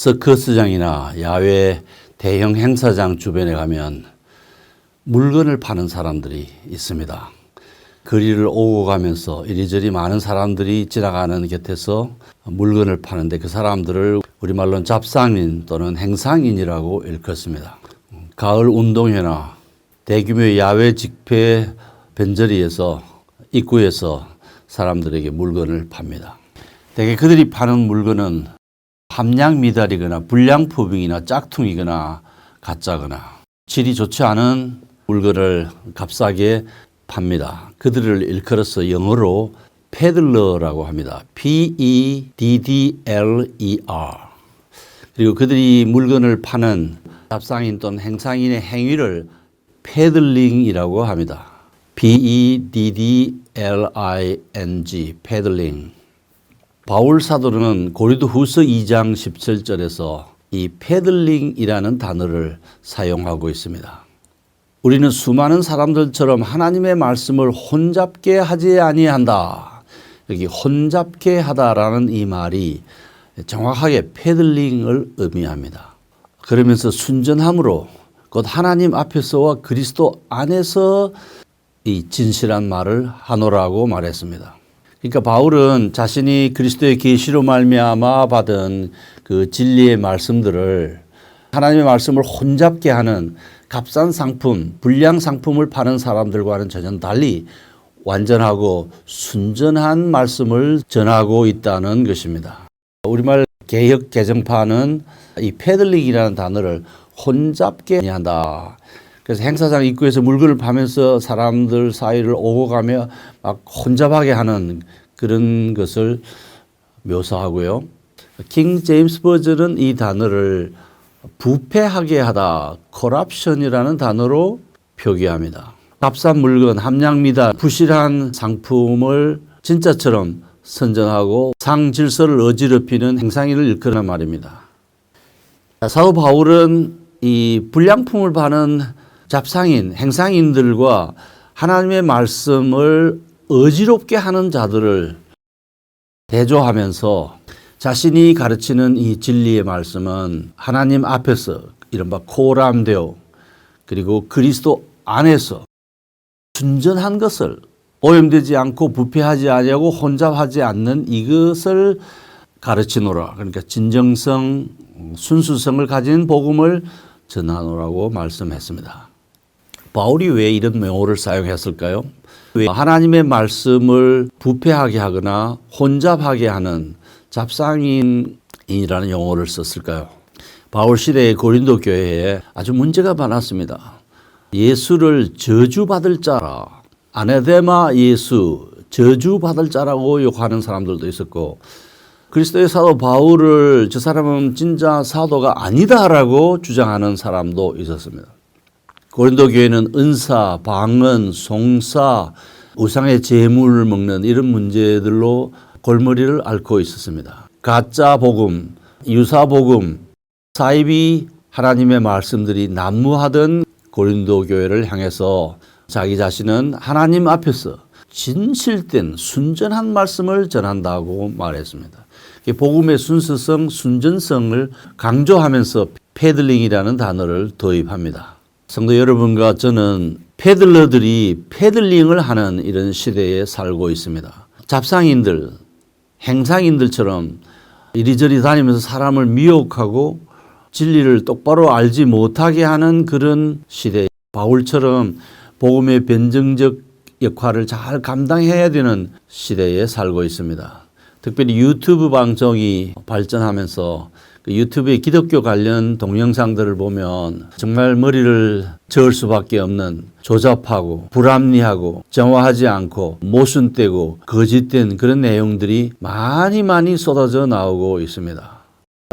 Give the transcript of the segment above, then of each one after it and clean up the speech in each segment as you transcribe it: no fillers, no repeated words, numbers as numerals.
서커스장이나 야외 대형 행사장 주변에 가면 물건을 파는 사람들이 있습니다. 거리를 오고 가면서 이리저리 많은 사람들이 지나가는 곁에서 물건을 파는데 그 사람들을 우리말로는 잡상인 또는 행상인이라고 일컫습니다. 가을 운동회나 대규모 야외 집회 변저리에서 입구에서 사람들에게 물건을 팝니다. 대개 그들이 파는 물건은 함량 미달이거나 불량품이거나 짝퉁이거나 가짜거나 질이 좋지 않은 물건을 값싸게 팝니다. 그들을 일컬어서 영어로 패들러라고 합니다. P-E-D-D-L-E-R. 그리고 그들이 물건을 파는 잡상인 또는 행상인의 행위를 패들링이라고 합니다. P-E-D-D-L-I-N-G, 패들링. 바울 사도는 고린도 후서 2장 17절에서 이 패들링이라는 단어를 사용하고 있습니다. 우리는 수많은 사람들처럼 하나님의 말씀을 혼잡게 하지 아니한다. 여기 혼잡게 하다라는 이 말이 정확하게 패들링을 의미합니다. 그러면서 순전함으로 곧 하나님 앞에서와 그리스도 안에서 이 진실한 말을 하노라고 말했습니다. 그러니까 바울은 자신이 그리스도의 계시로 말미암아 받은 그 진리의 말씀들을 하나님의 말씀을 혼잡게 하는 값싼 상품, 불량 상품을 파는 사람들과는 전혀 달리 완전하고 순전한 말씀을 전하고 있다는 것입니다. 우리말 개역 개정파는 이 패들링이라는 단어를 혼잡게 한다. 그래서 행사장 입구에서 물건을 파면서 사람들 사이를 오고 가며 막 혼잡하게 하는 그런 것을 묘사하고요. 킹 제임스 버전은 이 단어를 부패하게 하다, corruption이라는 단어로 표기합니다. 값싼 물건, 함량미달, 부실한 상품을 진짜처럼 선전하고 상질서를 어지럽히는 행상인을 일컫는 말입니다. 사도 바울은 이 불량품을 파는 잡상인, 행상인들과 하나님의 말씀을 어지럽게 하는 자들을 대조하면서 자신이 가르치는 이 진리의 말씀은 하나님 앞에서 이른바 코람되어 그리고 그리스도 안에서 순전한 것을 오염되지 않고 부패하지 아니하고 혼잡하지 않는 이것을 가르치노라. 그러니까 진정성, 순수성을 가진 복음을 전하노라고 말씀했습니다. 바울이 왜 이런 명호를 사용했을까요? 왜 하나님의 말씀을 부패하게 하거나 혼잡하게 하는 잡상인이라는 용어를 썼을까요? 바울 시대의 고린도 교회에 아주 문제가 많았습니다. 예수를 저주받을 자라, 아네데마 예수, 저주받을 자라고 욕하는 사람들도 있었고 그리스도의 사도 바울을 저 사람은 진짜 사도가 아니다라고 주장하는 사람도 있었습니다. 고린도 교회는 은사, 방언, 송사, 우상의 제물을 먹는 이런 문제들로 골머리를 앓고 있었습니다. 가짜 복음, 유사 복음, 사이비 하나님의 말씀들이 난무하던 고린도 교회를 향해서 자기 자신은 하나님 앞에서 진실된 순전한 말씀을 전한다고 말했습니다. 복음의 순수성, 순전성을 강조하면서 패들링이라는 단어를 도입합니다. 성도 여러분과 저는 패들러들이 패들링을 하는 이런 시대에 살고 있습니다. 잡상인들, 행상인들처럼 이리저리 다니면서 사람을 미혹하고 진리를 똑바로 알지 못하게 하는 그런 시대. 바울처럼 복음의 변증적 역할을 잘 감당해야 되는 시대에 살고 있습니다. 특별히 유튜브 방송이 발전하면서 그 유튜브의 기독교 관련 동영상들을 보면 정말 머리를 저을 수밖에 없는 조잡하고 불합리하고 정화하지 않고 모순되고 거짓된 그런 내용들이 많이 쏟아져 나오고 있습니다.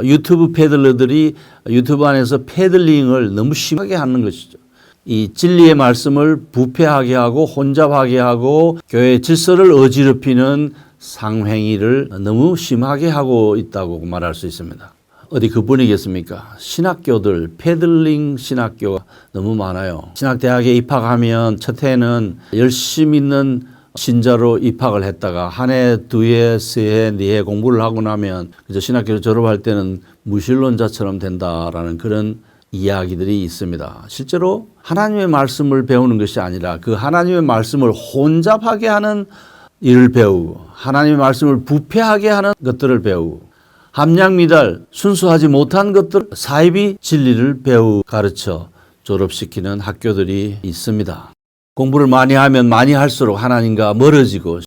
유튜브 패들러들이 유튜브 안에서 패들링을 너무 심하게 하는 것이죠. 이 진리의 말씀을 부패하게 하고 혼잡하게 하고 교회의 질서를 어지럽히는 상행위를 너무 심하게 하고 있다고 말할 수 있습니다. 어디 그뿐이겠습니까? 신학교들, 패들링 신학교가 너무 많아요. 신학대학에 입학하면 첫 해는 열심히 있는 신자로 입학을 했다가 한 해, 두 해, 세 해, 네 해 공부를 하고 나면 그저 신학교를 졸업할 때는 무신론자처럼 된다라는 그런 이야기들이 있습니다. 실제로 하나님의 말씀을 배우는 것이 아니라 그 하나님의 말씀을 혼잡하게 하는 일을 배우고 하나님의 말씀을 부패하게 하는 것들을 배우고 함량 미달 순수하지 못한 것들 사이비 진리를 배우 가르쳐 졸업시키는 학교들이 있습니다. 공부를 많이 하면 많이 할수록 하나님과 멀어지고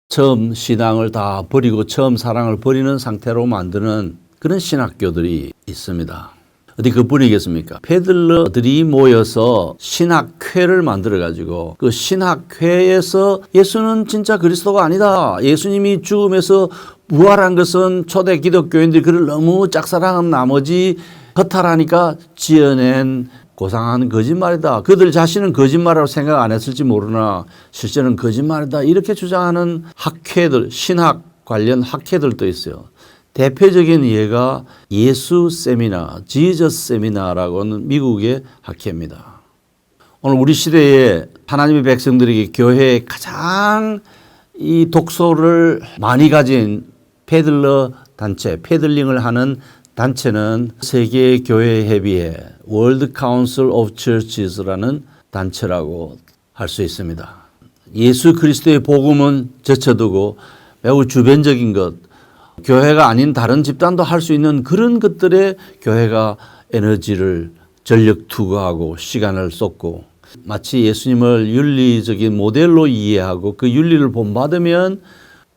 처음 신앙을 다 버리고 처음 사랑을 버리는 상태로 만드는 그런 신학교들이 있습니다. 어디 그뿐이겠습니까? 패들러들이 모여서 신학회를 만들어가지고 그 신학회에서 예수는 진짜 그리스도가 아니다. 예수님이 죽음에서 부활한 것은 초대 기독교인들이 그를 너무 짝사랑한 나머지 허탈하니까 지어낸 고상한 거짓말이다. 그들 자신은 거짓말이라고 생각 안 했을지 모르나 실제는 거짓말이다. 이렇게 주장하는 학회들, 신학 관련 학회들도 있어요. 대표적인 예가 예수 세미나, 지저스 세미나라고는 미국의 학회입니다. 오늘 우리 시대에 하나님의 백성들에게 교회에 가장 이 독소를 많이 가진 패들러 단체, 패들링을 하는 단체는 세계교회협의회 World Council of Churches라는 단체라고 할 수 있습니다. 예수 그리스도의 복음은 제쳐두고 매우 주변적인 것, 교회가 아닌 다른 집단도 할 수 있는 그런 것들에 교회가 에너지를 전력 투구하고 시간을 쏟고 마치 예수님을 윤리적인 모델로 이해하고 그 윤리를 본받으면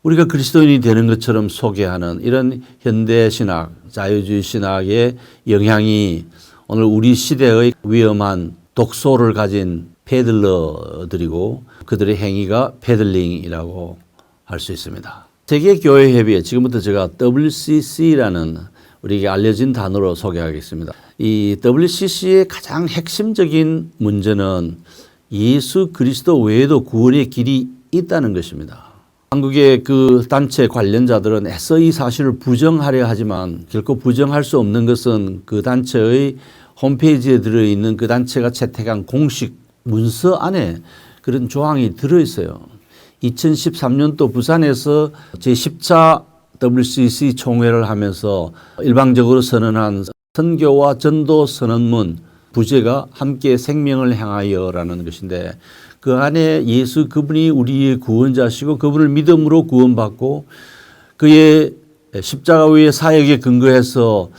우리가 그리스도인이 되는 것처럼 소개하는 이런 현대신학, 자유주의 신학의 영향이 오늘 우리 시대의 위험한 독소를 가진 패들러들이고 그들의 행위가 패들링이라고 할 수 있습니다. 세계교회협의회, 지금부터 제가 WCC라는 우리에게 알려진 단어로 소개하겠습니다. 이 WCC의 가장 핵심적인 문제는 예수 그리스도 외에도 구원의 길이 있다는 것입니다. 한국의 그 단체 관련자들은 애써 이 사실을 부정하려 하지만 결코 부정할 수 없는 것은 그 단체의 홈페이지에 들어있는 그 단체가 채택한 공식 문서 안에 그런 조항이 들어있어요. 2013년도 부산에서 제10차 WCC 총회를 하면서 일방적으로 선언한 선교와 전도 선언문 부제가 함께 생명을 향하여라는 것인데 그 안에 예수 그분이 우리의 구원자시고 그분을 믿음으로 구원받고 그의 십자가 위의 사역에 근거해서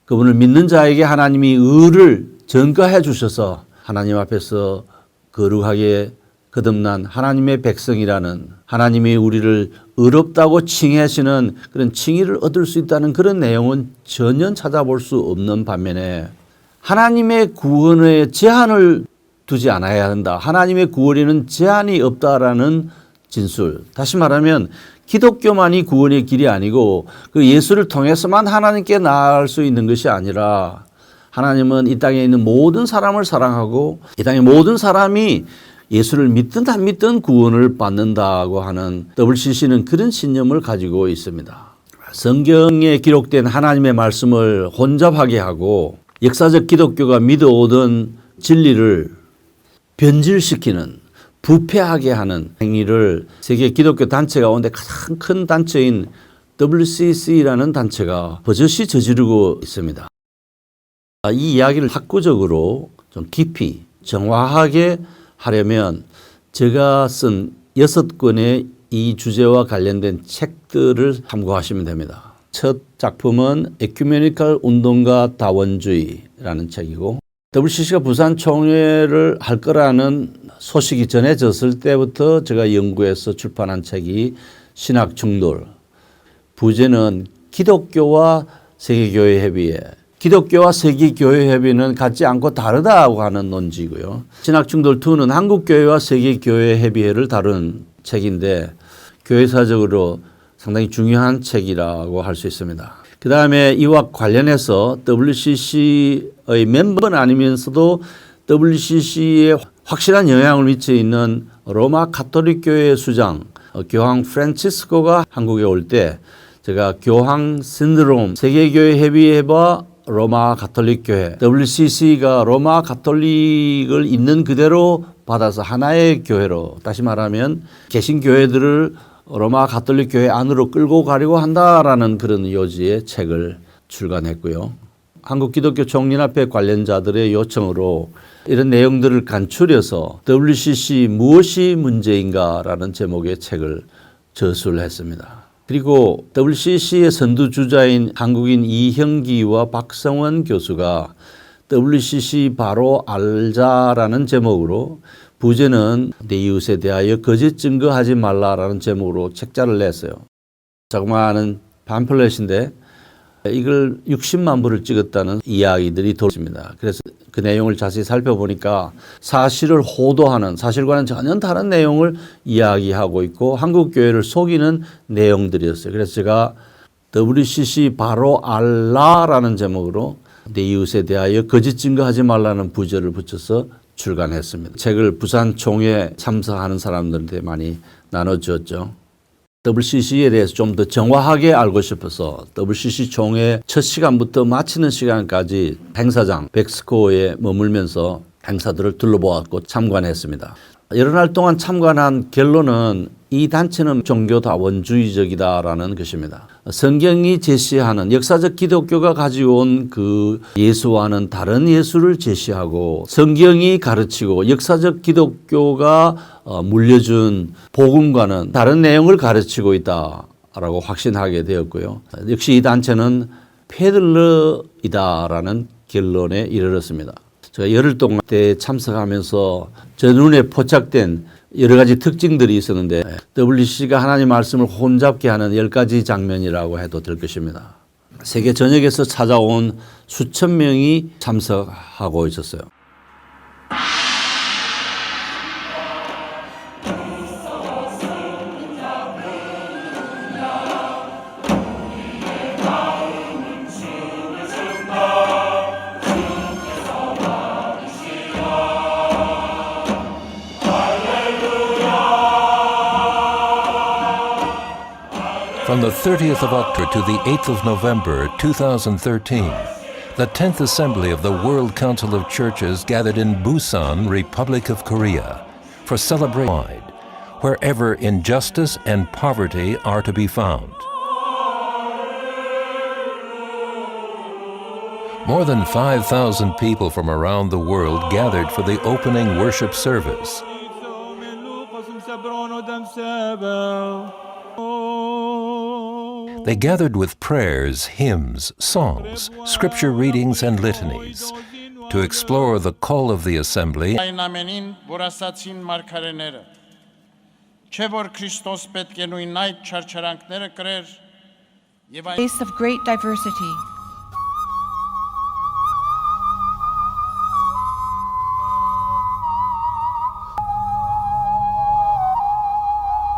그분을 믿는 자에게 하나님이 의를 전가해 주셔서 하나님 앞에서 거룩하게 거듭난 하나님의 백성이라는 하나님이 우리를 의롭다고 칭하시는 그런 칭의를 얻을 수 있다는 그런 내용은 전혀 찾아볼 수 없는 반면에 하나님의 구원에 제한을 두지 않아야 한다. 하나님의 구원에는 제한이 없다라는 진술. 다시 말하면 기독교만이 구원의 길이 아니고 그 예수를 통해서만 하나님께 나아갈 수 있는 것이 아니라 하나님은 이 땅에 있는 모든 사람을 사랑하고 이 땅의 모든 사람이 예수를 믿든 안 믿든 구원을 받는다고 하는 WCC는 그런 신념을 가지고 있습니다. 성경에 기록된 하나님의 말씀을 혼잡하게 하고 역사적 기독교가 믿어오던 진리를 변질시키는 부패하게 하는 행위를 세계 기독교 단체 가운데 가장 큰 단체인 WCC라는 단체가 버젓이 저지르고 있습니다. 이 이야기를 학구적으로 좀 깊이 정확하게 하려면 제가 쓴 6권의 이 주제와 관련된 책들을 참고하시면 됩니다. 첫 작품은 에큐메니컬 운동과 다원주의라는 책이고 WCC가 부산 총회를 할 거라는 소식이 전해졌을 때부터 제가 연구해서 출판한 책이 신학 충돌. 부제는 기독교와 세계교회협의회. 기독교와 세계교회협의회는 같지 않고 다르다고 하는 논지고요. 신학 충돌 2는 한국교회와 세계교회협의회를 다룬 책인데 교회사적으로 상당히 중요한 책이라고 할 수 있습니다. 그 다음에 이와 관련해서 WCC의 멤버는 아니면서도 WCC에 확실한 영향을 미쳐 있는 로마 가톨릭 교회의 수장 교황 프란치스코가 한국에 올 때 제가 교황 신드롬 세계교회 협의회와 로마 가톨릭 교회 WCC가 로마 가톨릭을 있는 그대로 받아서 하나의 교회로, 다시 말하면 개신교회들을 로마 가톨릭 교회 안으로 끌고 가려고 한다라는 그런 요지의 책을 출간했고요. 한국 기독교 총연합회 관련자들의 요청으로 이런 내용들을 간추려서 WCC 무엇이 문제인가라는 제목의 책을 저술을 했습니다. 그리고 WCC의 선두주자인 한국인 이형기와 박성원 교수가 WCC 바로 알자라는 제목으로, 부제는 내 이웃에 대하여 거짓 증거하지 말라라는 제목으로 책자를 냈어요. 자그마한 팜플렛인데 이걸 60만 부를 찍었다는 이야기들이 돌습니다. 그래서 그 내용을 자세히 살펴보니까 사실을 호도하는, 사실과는 전혀 다른 내용을 이야기하고 있고 한국 교회를 속이는 내용들이었어요. 그래서 제가 WCC 바로 알라라는 제목으로 내 이웃에 대하여 거짓 증거하지 말라는 부제를 붙여서 출간했습니다. 책을 부산 총회에 참석하는 사람들한테 많이 나눠주었죠. WCC에 대해서 좀 더 정확하게 알고 싶어서 WCC 총회 첫 시간부터 마치는 시간까지 행사장 백스코어에 머물면서 행사들을 둘러보았고 참관했습니다. 여러 날 동안 참관한 결론은 이 단체는 종교다원주의적이다라는 것입니다. 성경이 제시하는 역사적 기독교가 가지고 온 그 예수와는 다른 예수를 제시하고 성경이 가르치고 역사적 기독교가 물려준 복음과는 다른 내용을 가르치고 있다라고 확신하게 되었고요. 역시 이 단체는 페들러이다라는 결론에 이르렀습니다. 제가 열흘 동안 때 참석하면서 제 눈에 포착된 여러 가지 특징들이 있었는데 WCC가 하나님 말씀을 혼잡게 하는 10가지 장면이라고 해도 될 것입니다. 세계 전역에서 찾아온 수천 명이 참석하고 있었어요. From the 30th of October to the 8th of November 2013, the 10th Assembly of the World Council of Churches gathered in Busan, Republic of Korea, for celebration wherever injustice and poverty are to be found. More than 5,000 people from around the world gathered for the opening worship service. They gathered with prayers, hymns, songs, scripture readings, and litanies to explore the call of the assembly place of great diversity.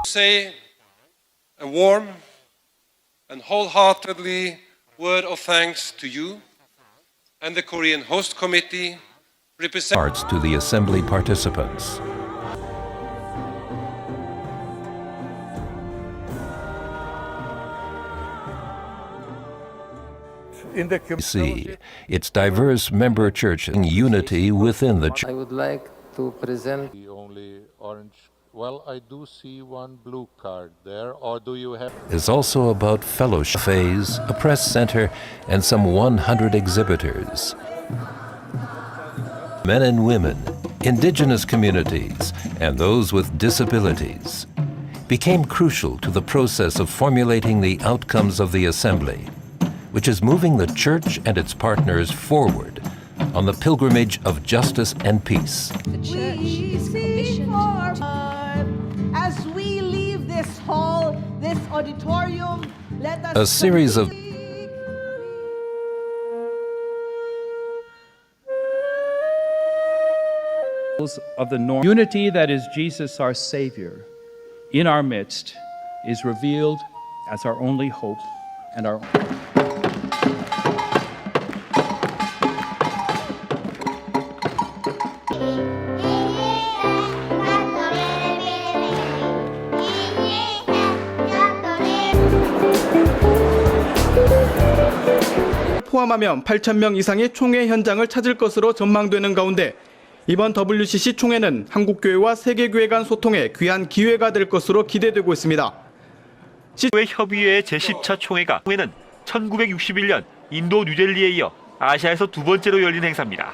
Say a warm and wholeheartedly word of thanks to you and the Korean Host Committee representing arts to the assembly participants. See its diverse member churches in unity within the church. I would like to present The only orange. Well, I do see one blue card there, or do you have? Is also about fellowship, cafes, a press center, and some 100 exhibitors. Men and women, indigenous communities, and those with disabilities became crucial to the process of formulating the outcomes of the assembly, which is moving the church and its partners forward on the pilgrimage of justice and peace. The church is commissioned to... As we leave this hall, this auditorium, let us... A series of the unity that is Jesus our Savior in our midst is revealed as our only hope and our 포함하면 8,000명 이상의 총회 현장을 찾을 것으로 전망되는 가운데 이번 WCC 총회는 한국교회와 세계교회 간 소통에 귀한 기회가 될 것으로 기대되고 있습니다. 교회 협의회의 제10차 총회는 1961년 인도 뉴델리에 이어 아시아에서 두 번째로 열린 행사입니다.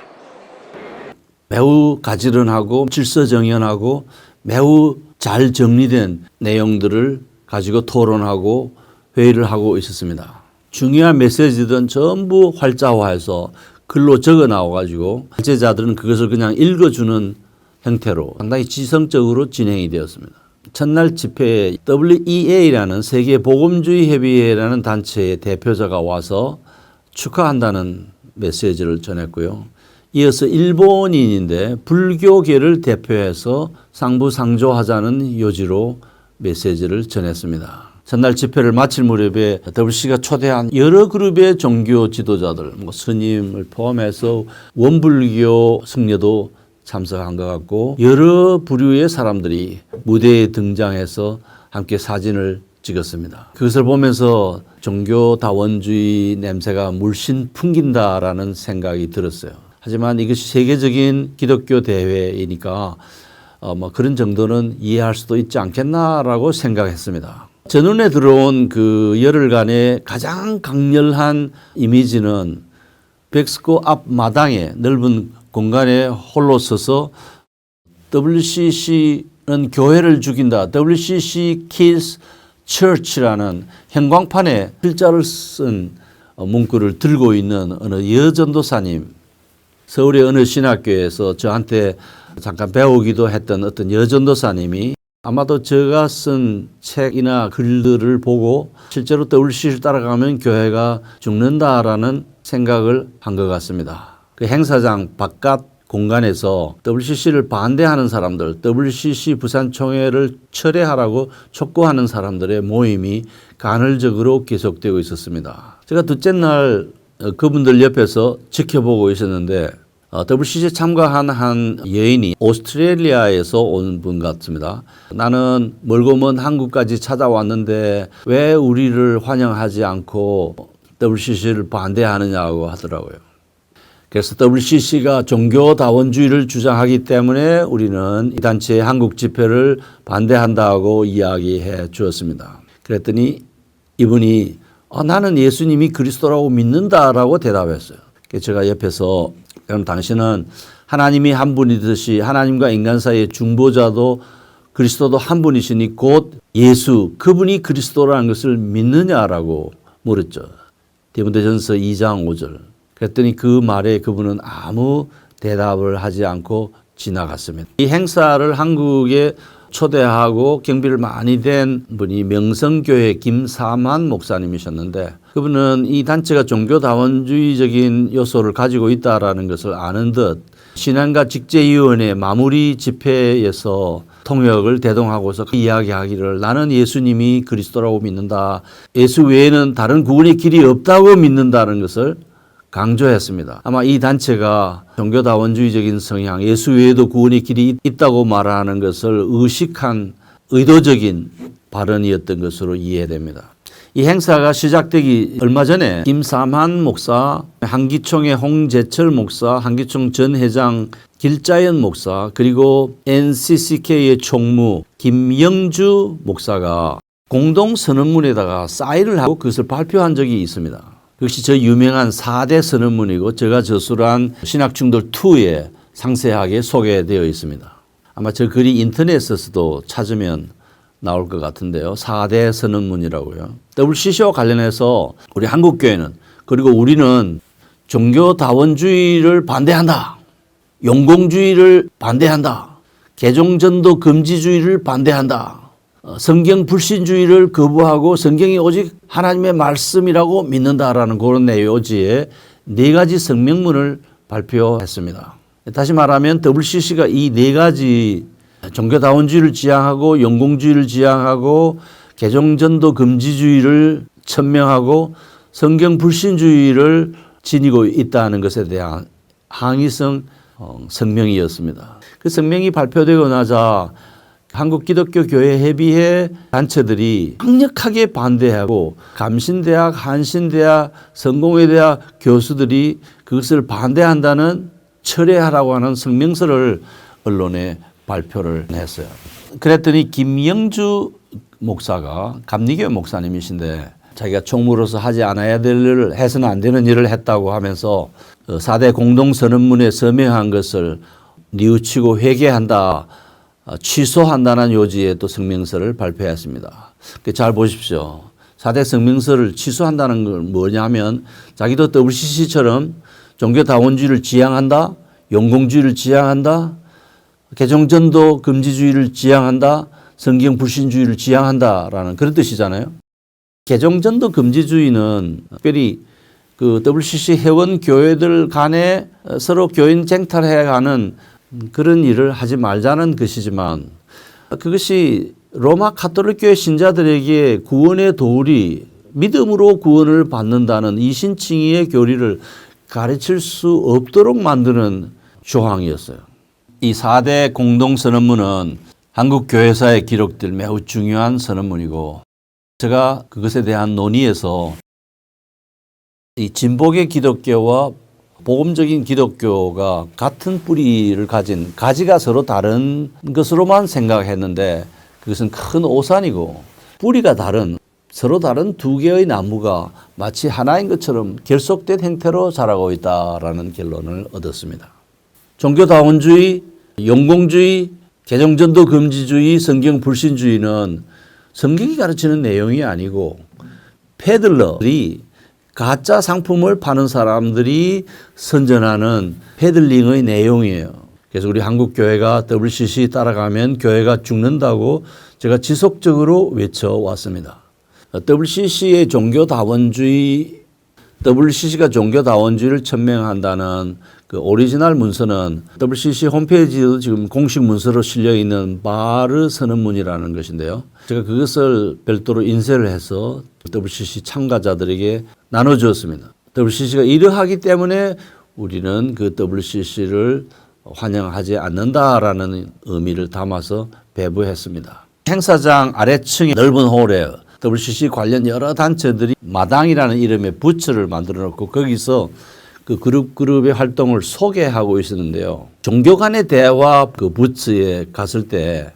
매우 가지런하고 질서정연하고 매우 잘 정리된 내용들을 가지고 토론하고 회의를 하고 있었습니다. 중요한 메시지들은 전부 활자화해서 글로 적어 나와가지고 발제자들은 그것을 그냥 읽어주는 형태로 상당히 지성적으로 진행이 되었습니다. 첫날 집회에 WEA라는 세계복음주의협의회라는 단체의 대표자가 와서 축하한다는 메시지를 전했고요. 이어서 일본인인데 불교계를 대표해서 상부상조하자는 요지로 메시지를 전했습니다. 전날 집회를 마칠 무렵에 WCC가 초대한 여러 그룹의 종교 지도자들, 스님을 포함해서 원불교 승려도 참석한 것 같고 여러 부류의 사람들이 무대에 등장해서 함께 사진을 찍었습니다. 그것을 보면서 종교다원주의 냄새가 물씬 풍긴다라는 생각이 들었어요. 하지만 이것이 세계적인 기독교 대회이니까 그런 정도는 이해할 수도 있지 않겠나라고 생각했습니다. 제 눈에 들어온 그 열흘간의 가장 강렬한 이미지는 백스코 앞 마당에 넓은 공간에 홀로 서서 WCC는 교회를 죽인다. WCC Kills Church라는 형광판에 글자를 쓴 문구를 들고 있는 어느 여전도사님, 서울의 어느 신학교에서 저한테 잠깐 배우기도 했던 어떤 여전도사님이 아마도 제가 쓴 책이나 글들을 보고 실제로 WCC를 따라가면 교회가 죽는다라는 생각을 한 것 같습니다. 그 행사장 바깥 공간에서 WCC를 반대하는 사람들, WCC 부산총회를 철회하라고 촉구하는 사람들의 모임이 간헐적으로 계속되고 있었습니다. 제가 둘째 날 그분들 옆에서 지켜보고 있었는데 WCC에 참가한 한 여인이 오스트레일리아에서 온 분 같습니다. 나는 멀고 먼 한국까지 찾아왔는데 왜 우리를 환영하지 않고 WCC를 반대하느냐고 하더라고요. 그래서 WCC가 종교다원주의를 주장하기 때문에 우리는 이 단체의 한국 집회를 반대한다고 이야기해 주었습니다. 그랬더니 이분이 나는 예수님이 그리스도라고 믿는다라고 대답했어요. 그래서 제가 옆에서 그럼 당신은 하나님이 한 분이듯이 하나님과 인간 사이의 중보자도 그리스도도 한 분이시니 곧 예수 그분이 그리스도라는 것을 믿느냐라고 물었죠. 디모데전서 2장 5절. 그랬더니 그 말에 그분은 아무 대답을 하지 않고 지나갔습니다. 이 행사를 한국에 초대하고 경비를 많이 댄 분이 명성교회 김사만 목사님이셨는데 그분은 이 단체가 종교다원주의적인 요소를 가지고 있다는 것을 아는 듯 신앙가 직제위원회 마무리 집회에서 통역을 대동하고서 이야기하기를 나는 예수님이 그리스도라고 믿는다. 예수 외에는 다른 구원의 길이 없다고 믿는다는 것을 강조했습니다. 아마 이 단체가 종교다원주의적인 성향, 예수 외에도 구원의 길이 있다고 말하는 것을 의식한 의도적인 발언이었던 것으로 이해됩니다. 이 행사가 시작되기 얼마 전에 김삼한 목사, 한기총의 홍재철 목사, 한기총 전 회장 길자연 목사, 그리고 NCCK의 총무 김영주 목사가 공동 선언문에다가 사인을 하고 그것을 발표한 적이 있습니다. 그것이 저 유명한 4대 선언문이고 제가 저술한 신학충돌 2에 상세하게 소개되어 있습니다. 아마 저 글이 인터넷에서도 찾으면 나올 것 같은데요. 4대 선언문이라고요. WCC와 관련해서 우리 한국교회는 그리고 우리는 종교다원주의를 반대한다. 용공주의를 반대한다. 개종전도 금지주의를 반대한다. 성경 불신주의를 거부하고 성경이 오직 하나님의 말씀이라고 믿는다라는 그런 내용지에 4가지 성명문을 발표했습니다. 다시 말하면 WCC가 이 4가지 종교다원주의를 지향하고 용공주의를 지향하고 개종전도 금지주의를 천명하고 성경 불신주의를 지니고 있다는 것에 대한 항의성 성명이었습니다. 그 성명이 발표되고 나자 한국기독교교회협의회 단체들이 강력하게 반대하고 감신대학, 한신대학, 성공회대학 교수들이 그것을 반대한다는 철회하라고 하는 성명서를 언론에 발표를 했어요. 그랬더니 김영주 목사가 감리교회 목사님이신데 자기가 총무로서 하지 않아야 될 일을 해서는 안 되는 일을 했다고 하면서 4대 공동선언문에 서명한 것을 뉘우치고 회개한다, 취소한다는 요지의 또 성명서를 발표했습니다. 잘 보십시오. 4대 성명서를 취소한다는 건 뭐냐면 자기도 WCC처럼 종교다원주의를 지향한다, 용공주의를 지향한다, 개종전도 금지주의를 지향한다, 성경 불신주의를 지향한다라는 그런 뜻이잖아요. 개종전도 금지주의는 특별히 그 WCC 회원 교회들 간에 서로 교인 쟁탈해가는 그런 일을 하지 말자는 것이지만 그것이 로마 가톨릭 교회 신자들에게 구원의 도리, 믿음으로 구원을 받는다는 이신칭의의 교리를 가르칠 수 없도록 만드는 조항이었어요. 이 4대 공동선언문은 한국 교회사에 기록될 매우 중요한 선언문이고 제가 그것에 대한 논의에서 이 진복의 기독교와 복음적인 기독교가 같은 뿌리를 가진 가지가 서로 다른 것으로만 생각했는데 그것은 큰 오산이고 뿌리가 다른 서로 다른 두 개의 나무가 마치 하나인 것처럼 결속된 형태로 자라고 있다라는 결론을 얻었습니다. 종교다원주의, 용공주의, 개종전도 금지주의, 성경 불신주의는 성경이 가르치는 내용이 아니고 패들러들이 가짜 상품을 파는 사람들이 선전하는 패들링의 내용이에요. 그래서 우리 한국 교회가 WCC 따라가면 교회가 죽는다고 제가 지속적으로 외쳐왔습니다. WCC의 종교다원주의, WCC가 종교다원주의를 천명한다는 그 오리지널 문서는 WCC 홈페이지에도 지금 공식 문서로 실려 있는 바르 선언문이라는 것인데요. 제가 그것을 별도로 인쇄를 해서 WCC 참가자들에게 나눠주었습니다. WCC가 이러하기 때문에 우리는 그 WCC를 환영하지 않는다라는 의미를 담아서 배부했습니다. 행사장 아래층의 넓은 홀에 WCC 관련 여러 단체들이 마당이라는 이름의 부처를 만들어 놓고 거기서 그 그룹의 활동을 소개하고 있었는데요. 종교 간의 대화 그 부처에 갔을 때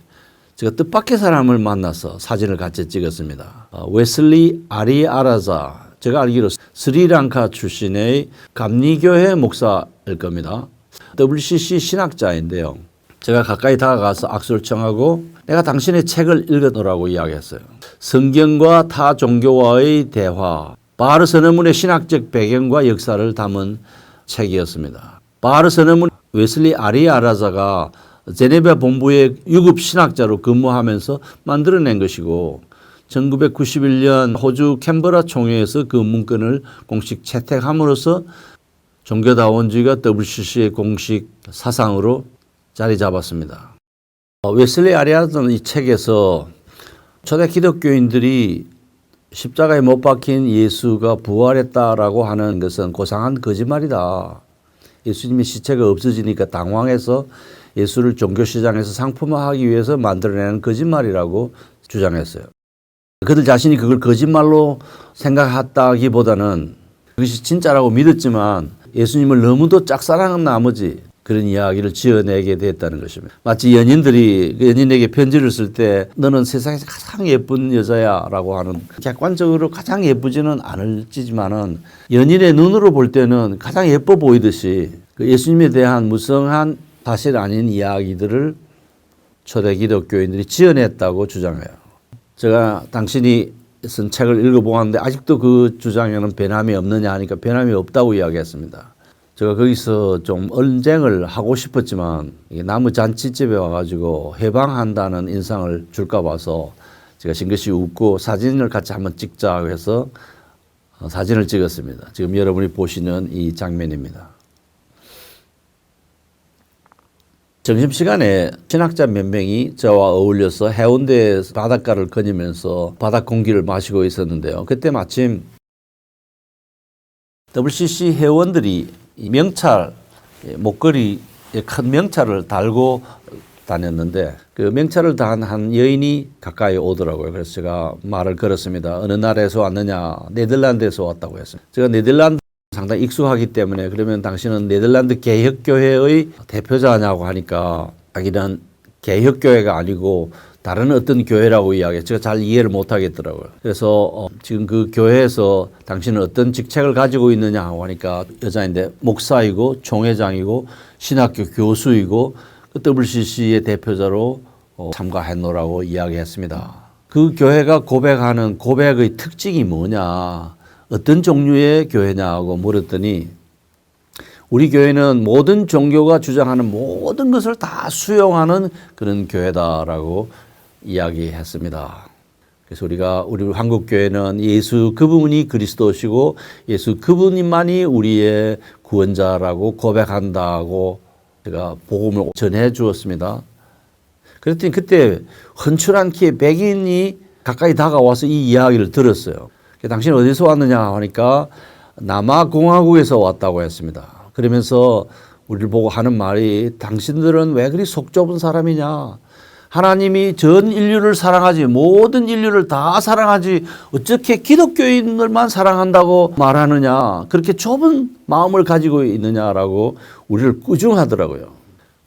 제가 뜻밖의 사람을 만나서 사진을 같이 찍었습니다. 웨슬리 아리아라자, 제가 알기로 스리랑카 출신의 감리교회 목사일 겁니다. WCC 신학자인데요. 제가 가까이 다가가서 악수를 청하고 내가 당신의 책을 읽어놓으라고 이야기했어요. 성경과 타 종교와의 대화, 바르 선언문의 신학적 배경과 역사를 담은 책이었습니다. 바르 선언문 웨슬리 아리아라자가 제네바 본부의 유급 신학자로 근무하면서 만들어낸 것이고 1991년 호주 캔버라 총회에서 그 문건을 공식 채택함으로써 종교다원주의가 WCC의 공식 사상으로 자리 잡았습니다. 웨슬리 아리아라자는 이 책에서 초대 기독교인들이 십자가에 못 박힌 예수가 부활했다라고 하는 것은 고상한 거짓말이다. 예수님의 시체가 없어지니까 당황해서 예수를 종교시장에서 상품화하기 위해서 만들어내는 거짓말이라고 주장했어요. 그들 자신이 그걸 거짓말로 생각했다기보다는 그것이 진짜라고 믿었지만 예수님을 너무도 짝사랑한 나머지 그런 이야기를 지어내게 됐다는 것입니다. 마치 연인들이 연인에게 편지를 쓸 때 너는 세상에서 가장 예쁜 여자야 라고 하는 객관적으로 가장 예쁘지는 않을지만은 연인의 눈으로 볼 때는 가장 예뻐 보이듯이 그 예수님에 대한 무성한 사실 아닌 이야기들을 초대 기독교인들이 지어냈다고 주장해요. 제가 당신이 쓴 책을 읽어보았는데 아직도 그 주장에는 변함이 없느냐 하니까 변함이 없다고 이야기했습니다. 제가 거기서 좀 언쟁을 하고 싶었지만 나무 잔치집에 와가지고 해방한다는 인상을 줄까 봐서 제가 싱긋이 웃고 사진을 같이 한번 찍자고 해서 사진을 찍었습니다. 지금 여러분이 보시는 이 장면입니다. 점심시간에 신학자 몇 명이 저와 어울려서 해운대 바닷가를 거니면서 바닷 공기를 마시고 있었는데요. 그때 마침 WCC 회원들이 명찰, 목걸이에 큰 명찰을 달고 다녔는데 그 명찰을 단 한 여인이 가까이 오더라고요. 그래서 제가 말을 걸었습니다. 어느 나라에서 왔느냐? 네덜란드에서 왔다고 했습니다. 제가 네덜란드 상당히 익숙하기 때문에 그러면 당신은 네덜란드 개혁교회의 대표자냐고 하니까 자기는 개혁교회가 아니고 다른 어떤 교회라고 이야기해요. 제가 잘 이해를 못 하겠더라고요. 그래서 지금 그 교회에서 당신은 어떤 직책을 가지고 있느냐 하고 하니까 여자인데 목사이고 총회장이고 신학교 교수이고 그 WCC의 대표자로 참가했노라고 이야기했습니다. 그 교회가 고백하는 고백의 특징이 뭐냐, 어떤 종류의 교회냐고 물었더니 우리 교회는 모든 종교가 주장하는 모든 것을 다 수용하는 그런 교회다라고 이야기했습니다. 그래서 우리 한국 교회는 예수 그분이 그리스도시고 예수 그분만이 우리의 구원자라고 고백한다고 제가 복음을 전해 주었습니다. 그랬더니 그때 헌칠한 키에 백인이 가까이 다가와서 이 이야기를 들었어요. 당신 어디서 왔느냐 하니까 남아공화국에서 왔다고 했습니다. 그러면서 우리를 보고 하는 말이 당신들은 왜 그리 속 좁은 사람이냐. 하나님이 전 인류를 사랑하지 모든 인류를 다 사랑하지 어떻게 기독교인들만 사랑한다고 말하느냐. 그렇게 좁은 마음을 가지고 있느냐라고 우리를 꾸중하더라고요.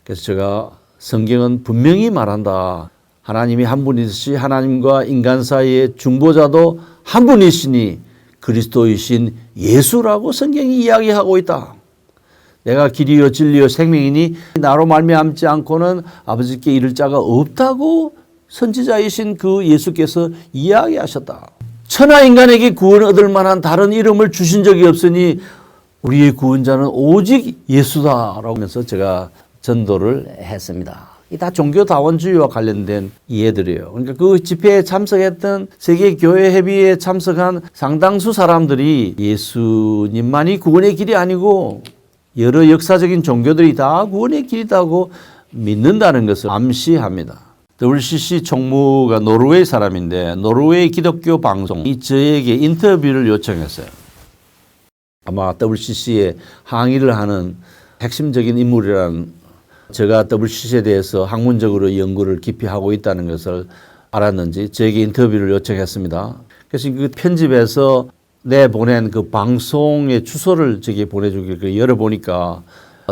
그래서 제가 성경은 분명히 말한다. 하나님이 한 분이듯이 하나님과 인간 사이의 중보자도 한 분이시니 그리스도이신 예수라고 성경이 이야기하고 있다. 내가 길이요 진리요 생명이니 나로 말미암지 않고는 아버지께 이를 자가 없다고 선지자이신 그 예수께서 이야기하셨다. 천하 인간에게 구원을 얻을 만한 다른 이름을 주신 적이 없으니 우리의 구원자는 오직 예수다라고 하면서 제가 전도를 했습니다. 이 다 종교다원주의와 관련된 이해들이에요. 그러니까 그 집회에 참석했던 세계교회협의회에 참석한 상당수 사람들이 예수님만이 구원의 길이 아니고 여러 역사적인 종교들이 다 구원의 길이라고 믿는다는 것을 암시합니다. WCC 총무가 노르웨이 사람인데 노르웨이 기독교 방송이 저에게 인터뷰를 요청했어요. 아마 WCC에 항의를 하는 핵심적인 인물이라는, 제가 WCC에 대해서 학문적으로 연구를 깊이 하고 있다는 것을 알았는지 저에게 인터뷰를 요청했습니다. 그래서 그 편집에서 내보낸 그 방송의 주소를 저기 보내주길 열어보니까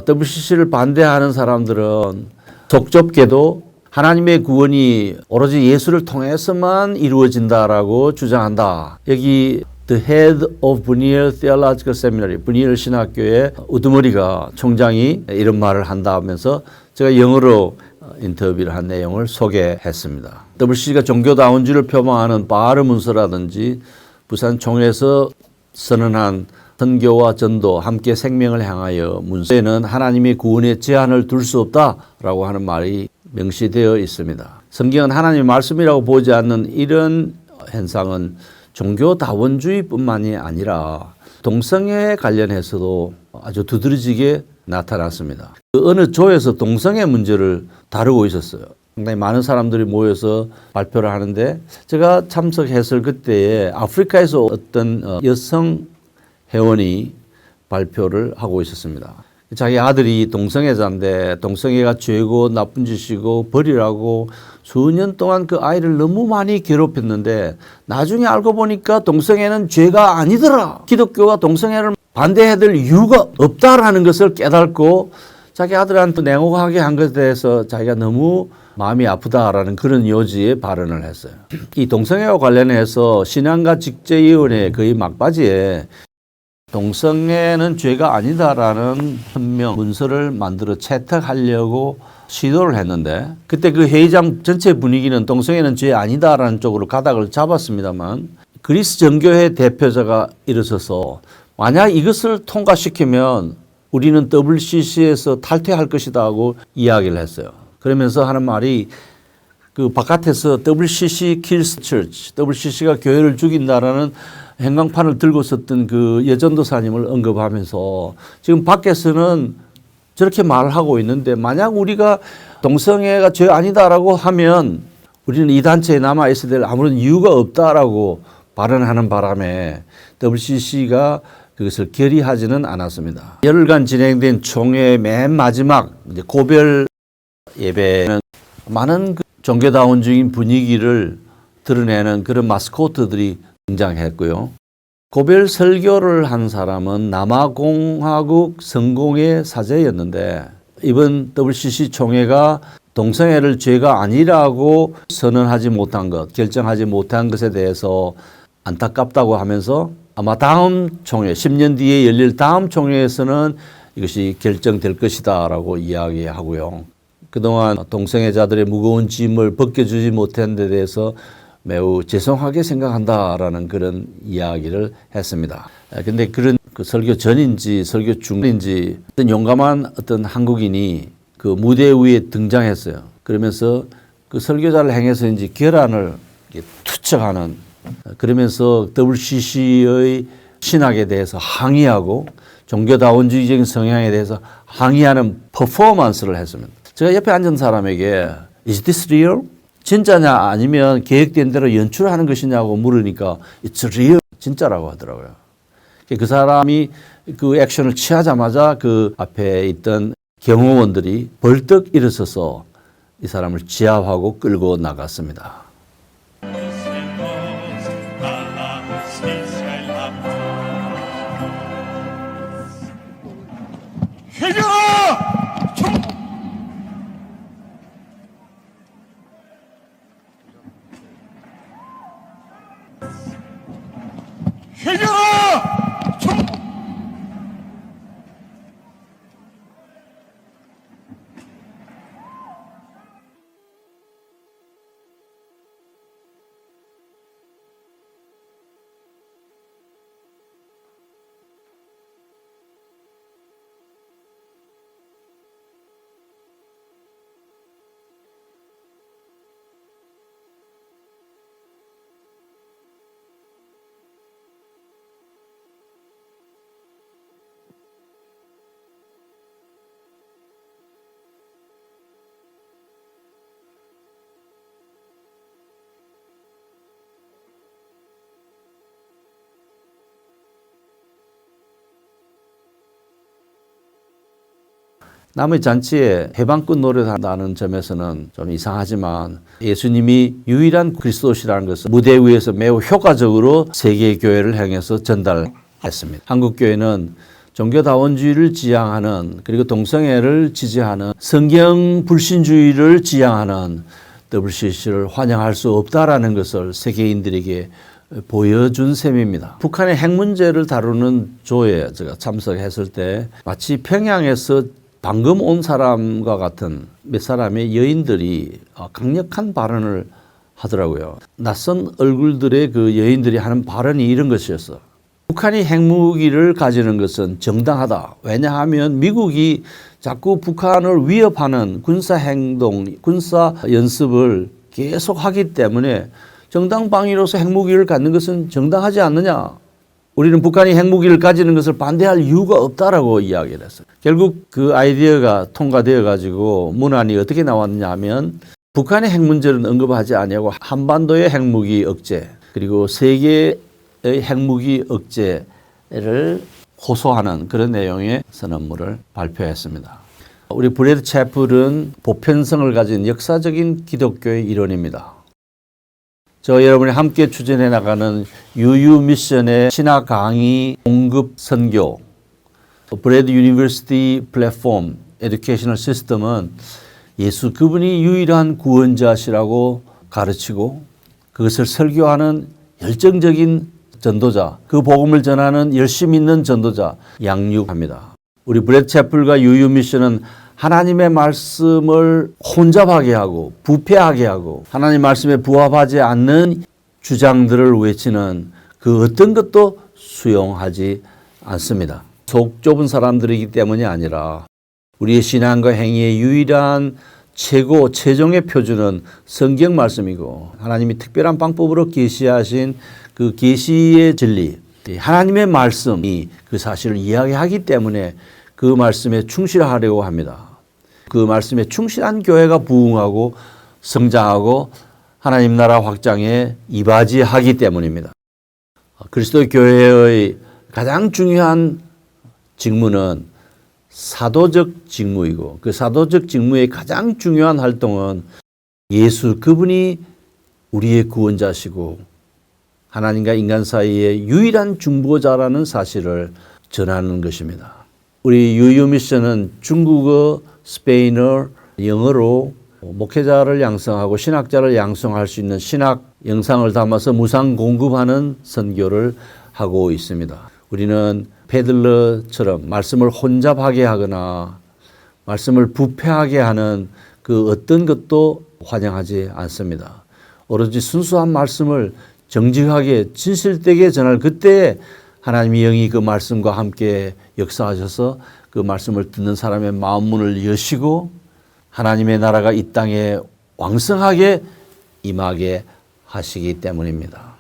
WCC를 반대하는 사람들은 속 좁게도 하나님의 구원이 오로지 예수를 통해서만 이루어진다라고 주장한다. 여기 The Head of Buniel Theological Seminary, 브니엘 신학교의 우두머리가 총장이 이런 말을 한다 하면서 제가 영어로 인터뷰를 한 내용을 소개했습니다. WCC가 종교다원주의를 표방하는 바르 문서라든지 부산 총회에서 선언한 선교와 전도 함께 생명을 향하여 문서에는 하나님의 구원에 제한을 둘 수 없다라고 하는 말이 명시되어 있습니다. 성경은 하나님의 말씀이라고 보지 않는 이런 현상은 종교다원주의뿐만이 아니라 동성애에 관련해서도 아주 두드러지게 나타났습니다. 그 어느 조에서 동성애 문제를 다루고 있었어요. 상당히 많은 사람들이 모여서 발표를 하는데 제가 참석했을 그때에 아프리카에서 어떤 여성 회원이 발표를 하고 있었습니다. 자기 아들이 동성애자인데 동성애가 죄고 나쁜 짓이고 버리라고 수년 동안 그 아이를 너무 많이 괴롭혔는데 나중에 알고 보니까 동성애는 죄가 아니더라. 기독교가 동성애를 반대해야 될 이유가 없다라는 것을 깨닫고 자기 아들한테 냉혹하게 한 것에 대해서 자기가 너무 마음이 아프다라는 그런 요지의 발언을 했어요. 이 동성애와 관련해서 신앙가 직제위원회 거의 막바지에 동성애는 죄가 아니다라는 현명 문서를 만들어 채택하려고 시도를 했는데 그때 그 회의장 전체 분위기는 동성애는 죄 아니다라는 쪽으로 가닥을 잡았습니다만 그리스 정교회 대표자가 일어서서 만약 이것을 통과시키면 우리는 WCC에서 탈퇴할 것이다 하고 이야기를 했어요. 그러면서 하는 말이 그 바깥에서 WCC kills church, WCC가 교회를 죽인다라는 행광판을 들고 썼던 그 여전도사님을 언급하면서 지금 밖에서는 저렇게 말을 하고 있는데 만약 우리가 동성애가 죄 아니다라고 하면 우리는 이 단체에 남아있어야 될 아무런 이유가 없다라고 발언하는 바람에 WCC가 그것을 결의하지는 않았습니다. 열흘간 진행된 총회의 맨 마지막 이제 고별 예배는 많은 그 종교다원적인 분위기를 드러내는 그런 마스코트들이 등장했고요. 고별 설교를 한 사람은 남아공화국 성공회 사제였는데 이번 WCC 총회가 동성애를 죄가 아니라고 선언하지 못한 것, 결정하지 못한 것에 대해서 안타깝다고 하면서 아마 다음 총회, 10년 뒤에 열릴 다음 총회에서는 이것이 결정될 것이다라고 이야기하고요. 그동안 동성애자들의 무거운 짐을 벗겨주지 못한 데 대해서 매우 죄송하게 생각한다라는 그런 이야기를 했습니다. 근데 그런 그 설교 전인지 설교 중인지 어떤 용감한 어떤 한국인이 그 무대 위에 등장했어요. 그러면서 그 설교자를 향해서인지 결안을 투척하는, 그러면서 WCC의 신학에 대해서 항의하고 종교다원주의적인 성향에 대해서 항의하는 퍼포먼스를 했습니다. 제가 옆에 앉은 사람에게 Is this real? 진짜냐 아니면 계획된 대로 연출하는 것이냐고 물으니까 It's real. 진짜라고 하더라고요. 그 사람이 그 액션을 취하자마자 그 앞에 있던 경호원들이 벌떡 일어서서 이 사람을 지압하고 끌고 나갔습니다. 남의 잔치에 해방꾼 노래한다는 점에서는 좀 이상하지만 예수님이 유일한 그리스도시라는 것을 무대 위에서 매우 효과적으로 세계 교회를 향해서 전달했습니다. 한국 교회는 종교다원주의를 지향하는, 그리고 동성애를 지지하는, 성경 불신주의를 지향하는 WCC를 환영할 수 없다라는 것을 세계인들에게 보여준 셈입니다. 북한의 핵 문제를 다루는 조에 제가 참석했을 때 마치 평양에서 방금 온 사람과 같은 몇 사람의 여인들이 강력한 발언을 하더라고요. 낯선 얼굴들의 그 여인들이 하는 발언이 이런 것이었어. 북한이 핵무기를 가지는 것은 정당하다. 왜냐하면 미국이 자꾸 북한을 위협하는 군사행동, 군사연습을 계속 하기 때문에 정당 방위로서 핵무기를 갖는 것은 정당하지 않느냐. 우리는 북한이 핵무기를 가지는 것을 반대할 이유가 없다라고 이야기를 했어요. 결국 그 아이디어가 통과되어 가지고 문안이 어떻게 나왔냐 하면 북한의 핵 문제는 언급하지 아니하고 한반도의 핵무기 억제, 그리고 세계의 핵무기 억제를 호소하는 그런 내용의 선언문을 발표했습니다. 우리 브래드 채플은 보편성을 가진 역사적인 기독교의 일원입니다. 저 여러분이 함께 추진해 나가는 유유 미션의 신학 강의 공급 선교, 브래드 유니버시티 플랫폼 에듀케이셔널 시스템은 예수 그분이 유일한 구원자시라고 가르치고 그것을 설교하는 열정적인 전도자, 그 복음을 전하는 열심 있는 전도자 양육합니다. 우리 브래드 채플과 유유 미션은 하나님의 말씀을 혼잡하게 하고 부패하게 하고 하나님 말씀에 부합하지 않는 주장들을 외치는 그 어떤 것도 수용하지 않습니다. 속 좁은 사람들이기 때문이 아니라 우리의 신앙과 행위의 유일한 최고 최종의 표준은 성경 말씀이고 하나님이 특별한 방법으로 계시하신 그 계시의 진리, 하나님의 말씀이 그 사실을 이야기하기 때문에 그 말씀에 충실하려고 합니다. 그 말씀에 충실한 교회가 부흥하고 성장하고 하나님 나라 확장에 이바지하기 때문입니다. 그리스도 교회의 가장 중요한 직무는 사도적 직무이고 그 사도적 직무의 가장 중요한 활동은 예수 그분이 우리의 구원자시고 하나님과 인간 사이의 유일한 중보자라는 사실을 전하는 것입니다. 우리 유유 미션은 중국어, 스페인어, 영어로 목회자를 양성하고 신학자를 양성할 수 있는 신학 영상을 담아서 무상 공급하는 선교를 하고 있습니다. 우리는 페들러처럼 말씀을 혼잡하게 하거나 말씀을 부패하게 하는 그 어떤 것도 환영하지 않습니다. 오로지 순수한 말씀을 정직하게 진실되게 전할 그때에 하나님의 영이 그 말씀과 함께 역사하셔서 그 말씀을 듣는 사람의 마음 문을 여시고 하나님의 나라가 이 땅에 왕성하게 임하게 하시기 때문입니다.